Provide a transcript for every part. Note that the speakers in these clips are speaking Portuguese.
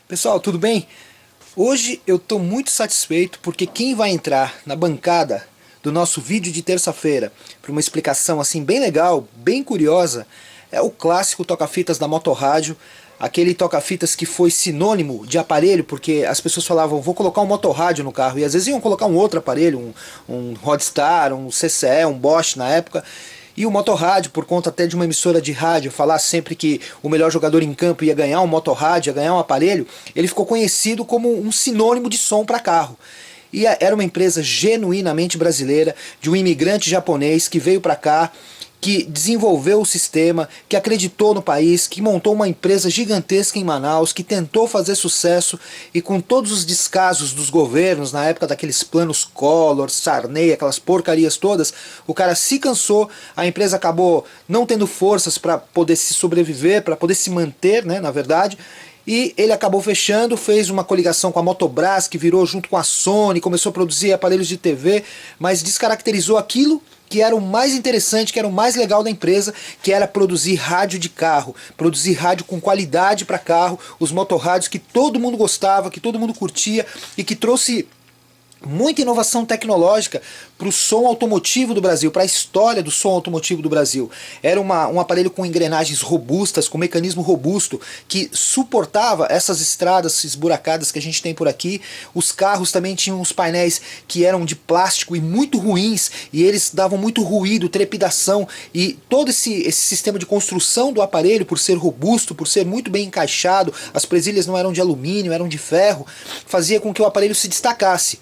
Pessoal, tudo bem? Hoje eu estou muito satisfeito porque quem vai entrar na bancada do nosso vídeo de terça-feira para uma explicação assim bem legal, bem curiosa, é o clássico toca-fitas da Motorrádio, aquele toca-fitas que foi sinônimo de aparelho, porque as pessoas falavam, vou colocar um Motorrádio no carro, e às vezes iam colocar um outro aparelho, um Rodstar, um CCE, um Bosch na época. E o Motorrádio, por conta até de uma emissora de rádio falar sempre que o melhor jogador em campo ia ganhar um Motorrádio, ia ganhar um aparelho, ele ficou conhecido como um sinônimo de som para carro. E era uma empresa genuinamente brasileira, de um imigrante japonês que veio para cá, que desenvolveu o sistema, que acreditou no país, que montou uma empresa gigantesca em Manaus, que tentou fazer sucesso e com todos os descasos dos governos, na época daqueles planos Collor, Sarney, aquelas porcarias todas, o cara se cansou, a empresa acabou não tendo forças para poder se sobreviver, para poder se manter, né, na verdade, e ele acabou fechando, fez uma coligação com a Motobras, que virou junto com a Sony, começou a produzir aparelhos de TV, mas descaracterizou aquilo que era o mais interessante, que era o mais legal da empresa, que era produzir rádio de carro, produzir rádio com qualidade para carro, os motorrádios que todo mundo gostava, que todo mundo curtia e que trouxe muita inovação tecnológica para o som automotivo do Brasil, para a história do som automotivo do Brasil. Era um aparelho com engrenagens robustas, com mecanismo robusto, que suportava essas estradas esburacadas que a gente tem por aqui. Os carros também tinham os painéis que eram de plástico e muito ruins, e eles davam muito ruído, trepidação, e todo esse sistema de construção do aparelho, por ser robusto, por ser muito bem encaixado, as presilhas não eram de alumínio, eram de ferro, fazia com que o aparelho se destacasse.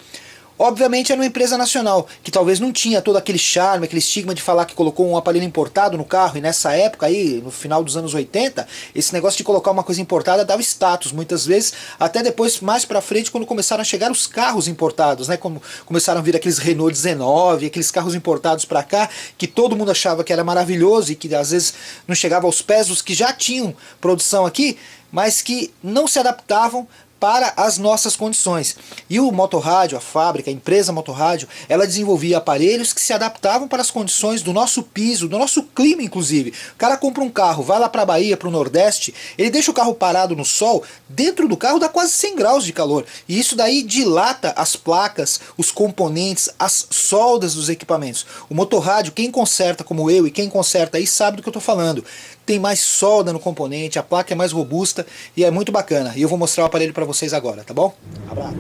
Obviamente era uma empresa nacional, que talvez não tinha todo aquele charme, aquele estigma de falar que colocou um aparelho importado no carro, e nessa época aí, no final dos anos 80, esse negócio de colocar uma coisa importada dava status, muitas vezes, até depois, mais pra frente, quando começaram a chegar os carros importados, né, como começaram a vir aqueles Renault 19, aqueles carros importados pra cá, que todo mundo achava que era maravilhoso, e que às vezes não chegava aos pés dos que já tinham produção aqui, mas que não se adaptavam para as nossas condições. E o Motorrádio, a fábrica, a empresa Motorrádio, ela desenvolvia aparelhos que se adaptavam para as condições do nosso piso, do nosso clima inclusive. O cara compra um carro, vai lá para a Bahia, para o Nordeste, ele deixa o carro parado no sol, dentro do carro dá quase 100 graus de calor. E isso daí dilata as placas, os componentes, as soldas dos equipamentos. O Motorrádio, quem conserta como eu e quem conserta aí sabe do que eu estou falando. Tem mais solda no componente, a placa é mais robusta e é muito bacana. E eu vou mostrar o aparelho para vocês agora, tá bom? Abraço.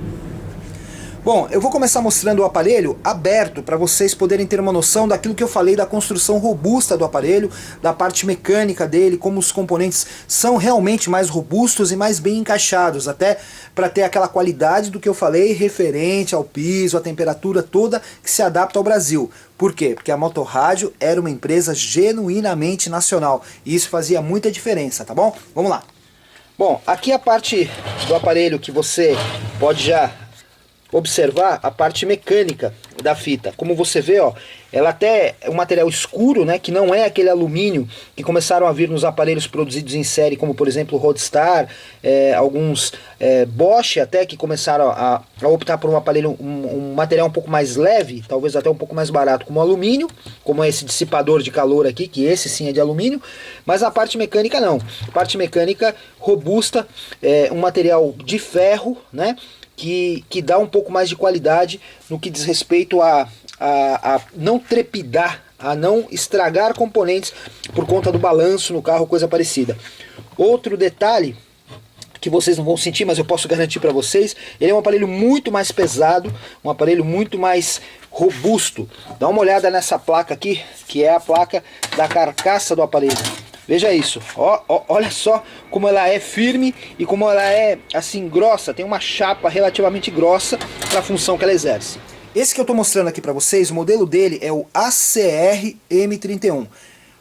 Bom, eu vou começar mostrando o aparelho aberto para vocês poderem ter uma noção daquilo que eu falei da construção robusta do aparelho, da parte mecânica dele, como os componentes são realmente mais robustos e mais bem encaixados, até para ter aquela qualidade do que eu falei referente ao piso, a temperatura toda que se adapta ao Brasil. Por quê? Porque a Motorrádio era uma empresa genuinamente nacional e isso fazia muita diferença, tá bom? Vamos lá. Bom, aqui a parte do aparelho que você pode já observar a parte mecânica da fita. Como você vê, ó, ela até é um material escuro, né, que não é aquele alumínio que começaram a vir nos aparelhos produzidos em série, como por exemplo o Rodstar, alguns Bosch até que começaram a optar por um aparelho, um material um pouco mais leve, talvez até um pouco mais barato, como alumínio, como esse dissipador de calor aqui, que esse sim é de alumínio, mas a parte mecânica não. A parte mecânica robusta, um material de ferro, né, que dá um pouco mais de qualidade no que diz respeito a não trepidar, a não estragar componentes por conta do balanço no carro, coisa parecida. Outro detalhe que vocês não vão sentir, mas eu posso garantir para vocês, ele é um aparelho muito mais pesado, um aparelho muito mais robusto. Dá uma olhada nessa placa aqui, que é a placa da carcaça do aparelho. Veja isso, olha só como ela é firme e como ela é assim grossa, tem uma chapa relativamente grossa para a função que ela exerce. Esse que eu estou mostrando aqui para vocês, o modelo dele é o ACR M31.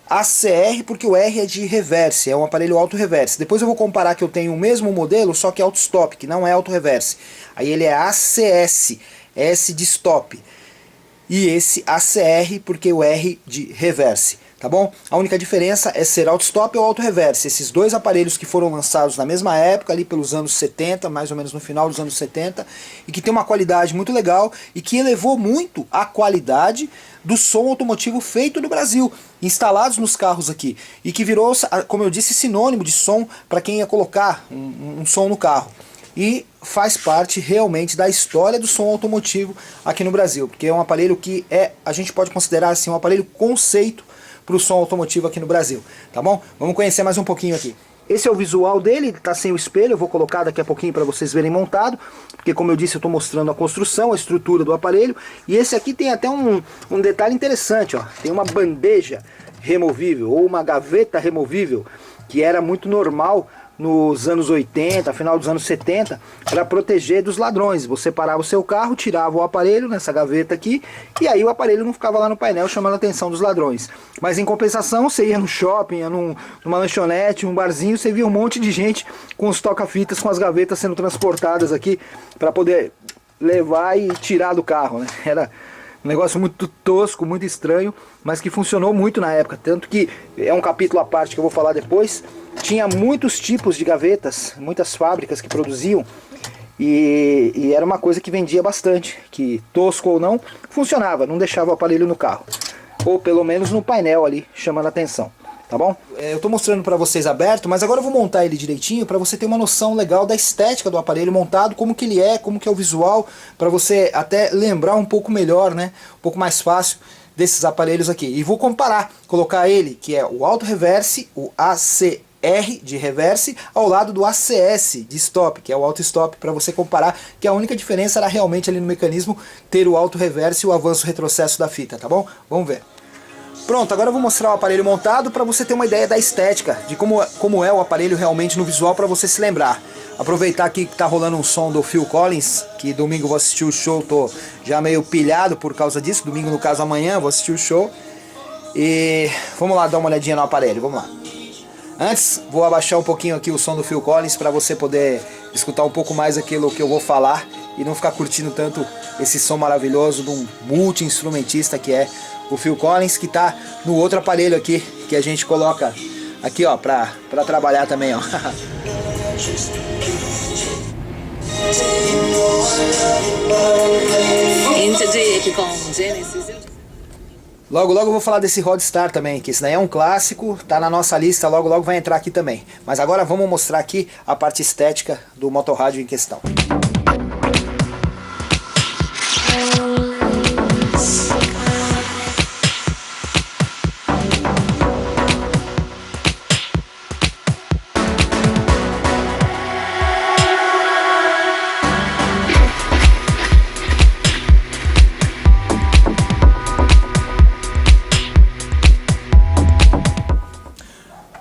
ACR porque o R é de reverse, é um aparelho auto-reverse. Depois eu vou comparar que eu tenho o mesmo modelo, só que auto-stop, que não é auto-reverse. Aí ele é ACS, S de stop. E esse ACR porque o R de reverse. Tá bom? A única diferença é ser auto-stop ou auto-reverse. Esses dois aparelhos que foram lançados na mesma época, ali pelos anos 70, mais ou menos no final dos anos 70, e que tem uma qualidade muito legal e que elevou muito a qualidade do som automotivo feito no Brasil, instalados nos carros aqui, e que virou, como eu disse, sinônimo de som para quem ia colocar um som no carro. e faz parte realmente da história do som automotivo aqui no Brasil, porque é um aparelho que a gente pode considerar assim um aparelho conceito para o som automotivo aqui no Brasil, tá bom? Vamos conhecer mais um pouquinho aqui. Esse é o visual dele, ele está sem o espelho, eu vou colocar daqui a pouquinho para vocês verem montado, porque como eu disse eu estou mostrando a construção, a estrutura do aparelho, e esse aqui tem até um detalhe interessante, ó, tem uma bandeja removível, ou uma gaveta removível, que era muito normal nos anos 80, final dos anos 70, para proteger dos ladrões. Você parava o seu carro, tirava o aparelho nessa gaveta aqui, e aí o aparelho não ficava lá no painel chamando a atenção dos ladrões. Mas em compensação, você ia no shopping, ia numa lanchonete, um barzinho, você via um monte de gente com os toca-fitas, com as gavetas sendo transportadas aqui, para poder levar e tirar do carro, né? Era um negócio muito tosco, muito estranho, mas que funcionou muito na época. Tanto que é um capítulo à parte que eu vou falar depois. Tinha muitos tipos de gavetas, muitas fábricas que produziam, e era uma coisa que vendia bastante, que tosco ou não, funcionava, não deixava o aparelho no carro, ou pelo menos no painel ali, chamando a atenção, tá bom? Eu estou mostrando para vocês aberto, mas agora eu vou montar ele direitinho para você ter uma noção legal da estética do aparelho montado, como que ele é, como que é o visual, para você até lembrar um pouco melhor, né, um pouco mais fácil desses aparelhos aqui. E vou comparar, colocar ele, que é o Auto Reverse, o ACR de reverse, ao lado do ACS de stop, que é o auto stop, para você comparar, que a única diferença era realmente ali no mecanismo ter o auto reverse e o avanço retrocesso da fita, tá bom? Vamos ver. Pronto, agora eu vou mostrar o aparelho montado para você ter uma ideia da estética, de como é o aparelho realmente no visual, para você se lembrar. Aproveitar aqui que tá rolando um som do Phil Collins, que domingo eu vou assistir o show, tô já meio pilhado por causa disso, domingo no caso amanhã eu vou assistir o show. E vamos lá dar uma olhadinha no aparelho, vamos lá. Antes, vou abaixar um pouquinho aqui o som do Phil Collins para você poder escutar um pouco mais aquilo que eu vou falar e não ficar curtindo tanto esse som maravilhoso de um multi-instrumentista que é o Phil Collins, que está no outro aparelho aqui que a gente coloca aqui, ó, para trabalhar também, ó. Logo logo eu vou falar desse Roadstar também, que esse daí é um clássico, tá na nossa lista, logo logo vai entrar aqui também. Mas agora vamos mostrar aqui a parte estética do motorrádio em questão.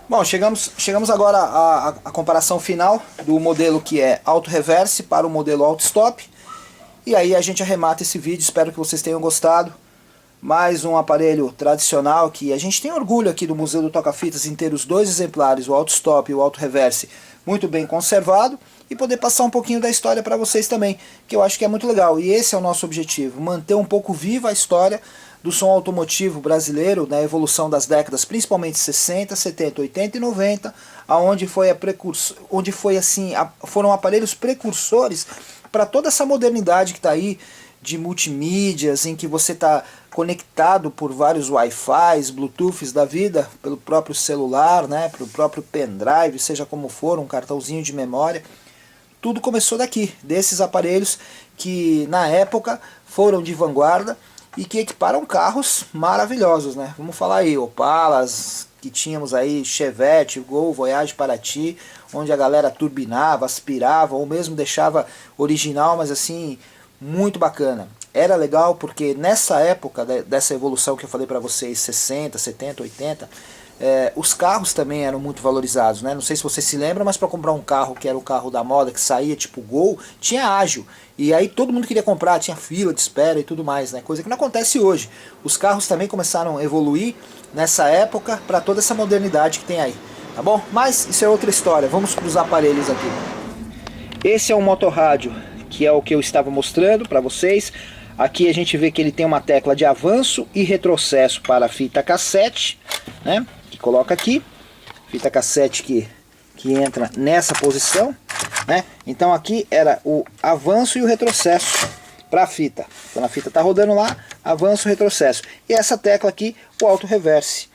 Bom, chegamos agora à comparação final do modelo que é Auto Reverse para o modelo Auto Stop. E aí a gente arremata esse vídeo, espero que vocês tenham gostado. Mais um aparelho tradicional que a gente tem orgulho aqui do Museu do Toca-Fitas em ter os dois exemplares, o Auto Stop e o Auto Reverse, muito bem conservado. E poder passar um pouquinho da história para vocês também, que eu acho que é muito legal. E esse é o nosso objetivo, manter um pouco viva a história do som automotivo brasileiro, na evolução das décadas, principalmente 60, 70, 80 e 90, aonde foram aparelhos precursores para toda essa modernidade que está aí, de multimídias, em que você está conectado por vários Wi-Fis, Bluetooths da vida, pelo próprio celular, né, pelo próprio pendrive, seja como for, um cartãozinho de memória. Tudo começou daqui, desses aparelhos que na época foram de vanguarda e que equiparam carros maravilhosos, né? Vamos falar aí, Opalas, que tínhamos aí, Chevette, Gol, Voyage, Paraty, onde a galera turbinava, aspirava, ou mesmo deixava original, mas assim, muito bacana. Era legal porque nessa época dessa evolução que eu falei para vocês, 60, 70, 80, os carros também eram muito valorizados, né? Não sei se você se lembra, mas para comprar um carro que era o carro da moda, que saía tipo Gol, tinha ágil. E aí todo mundo queria comprar, tinha fila de espera e tudo mais, né? Coisa que não acontece hoje. Os carros também começaram a evoluir nessa época para toda essa modernidade que tem aí, tá bom? Mas isso é outra história, vamos para os aparelhos aqui. Esse é um motorrádio, que é o que eu estava mostrando para vocês. Aqui a gente vê que ele tem uma tecla de avanço e retrocesso para a fita cassete, né? Que coloca aqui, fita cassete que entra nessa posição, né? Então aqui era o avanço e o retrocesso para a fita. Quando a fita está rodando lá, avanço e retrocesso. E essa tecla aqui, o auto reverse,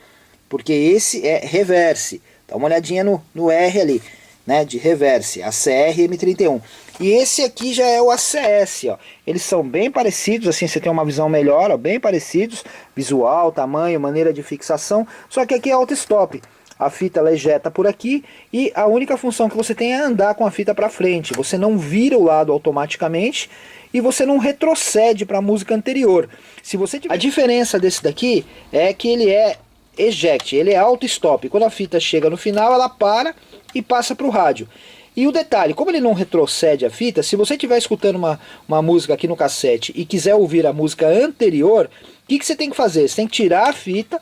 porque esse é reverse. Dá uma olhadinha no R ali. né, de reverse, a CR-M31. E esse aqui já é o ACS, ó. Eles são bem parecidos, assim você tem uma visão melhor, ó, bem parecidos, visual, tamanho, maneira de fixação, só que aqui é auto-stop. A fita ela ejeta por aqui e a única função que você tem é andar com a fita para frente. Você não vira o lado automaticamente e você não retrocede para a música anterior. Se você tiver... A diferença desse daqui é que ele é eject, ele é auto-stop. Quando a fita chega no final, ela para e passa para o rádio. E o detalhe, como ele não retrocede a fita, se você estiver escutando uma música aqui no cassete e quiser ouvir a música anterior, o que você tem que fazer? Você tem que tirar a fita,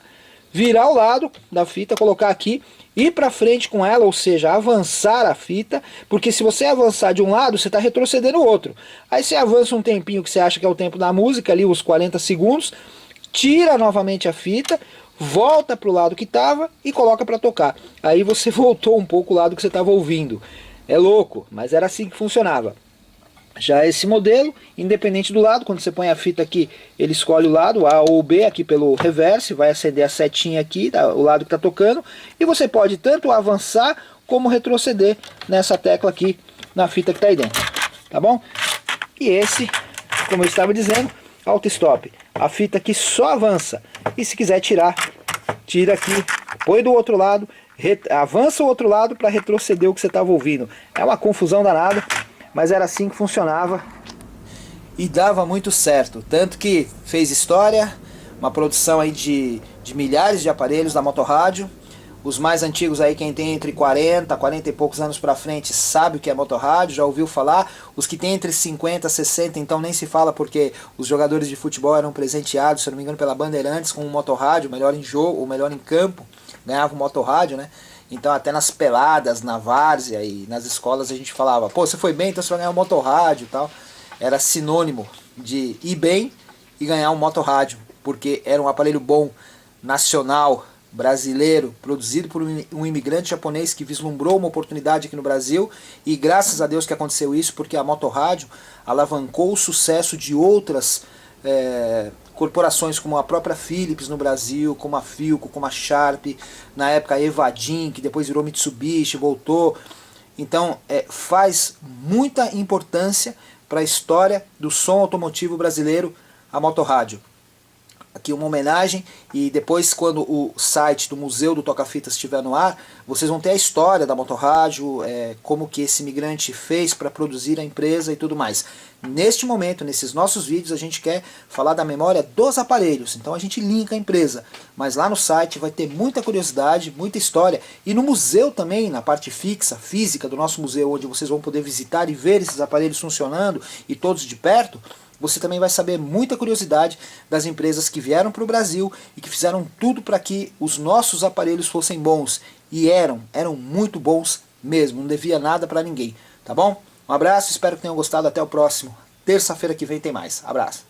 virar o lado da fita, colocar aqui, ir para frente com ela, ou seja, avançar a fita, porque se você avançar de um lado, você está retrocedendo o outro. Aí você avança um tempinho que você acha que é o tempo da música, ali os 40 segundos, tira novamente a fita, volta para o lado que estava e coloca para tocar. Aí você voltou um pouco o lado que você estava ouvindo. É louco, mas era assim que funcionava. Já esse modelo, independente do lado, quando você põe a fita aqui, ele escolhe o lado, A ou B, aqui pelo reverse, vai acender a setinha aqui, o lado que está tocando, e você pode tanto avançar como retroceder nessa tecla aqui, na fita que está aí dentro, tá bom? E esse, como eu estava dizendo, auto-stop, a fita aqui só avança, e se quiser tirar, tira aqui, põe do outro lado, avança o outro lado para retroceder o que você estava ouvindo. É uma confusão danada, mas era assim que funcionava e dava muito certo, tanto que fez história, uma produção aí de milhares de aparelhos da Motorrádio. Os mais antigos aí, quem tem entre 40 e poucos anos pra frente, sabe o que é Motorrádio, já ouviu falar. Os que tem entre 50 e 60, então nem se fala, porque os jogadores de futebol eram presenteados, se eu não me engano, pela Bandeirantes com um Motorrádio, melhor em jogo, ou melhor em campo, ganhava um Motorrádio, né? Então até nas peladas, na várzea e nas escolas a gente falava, pô, você foi bem, então você vai ganhar um motorrádio e tal. Era sinônimo de ir bem e ganhar um motorrádio, porque era um aparelho bom, nacional, brasileiro, produzido por um imigrante japonês que vislumbrou uma oportunidade aqui no Brasil, e graças a Deus que aconteceu isso, porque a motorrádio alavancou o sucesso de outras corporações como a própria Philips no Brasil, como a Philco, como a Sharp, na época a Evadim, que depois virou Mitsubishi, voltou. Então faz muita importância para a história do som automotivo brasileiro a motorrádio. Aqui uma homenagem, e depois quando o site do Museu do Toca-Fitas estiver no ar, vocês vão ter a história da motorrádio, como que esse imigrante fez para produzir a empresa e tudo mais. Neste momento, nesses nossos vídeos, a gente quer falar da memória dos aparelhos, então a gente linka a empresa, mas lá no site vai ter muita curiosidade, muita história, e no museu também, na parte fixa, física do nosso museu, onde vocês vão poder visitar e ver esses aparelhos funcionando, e todos de perto, você também vai saber muita curiosidade das empresas que vieram para o Brasil e que fizeram tudo para que os nossos aparelhos fossem bons. E eram muito bons mesmo, não devia nada para ninguém, tá bom? Um abraço, espero que tenham gostado, até o próximo. Terça-feira que vem tem mais. Abraço.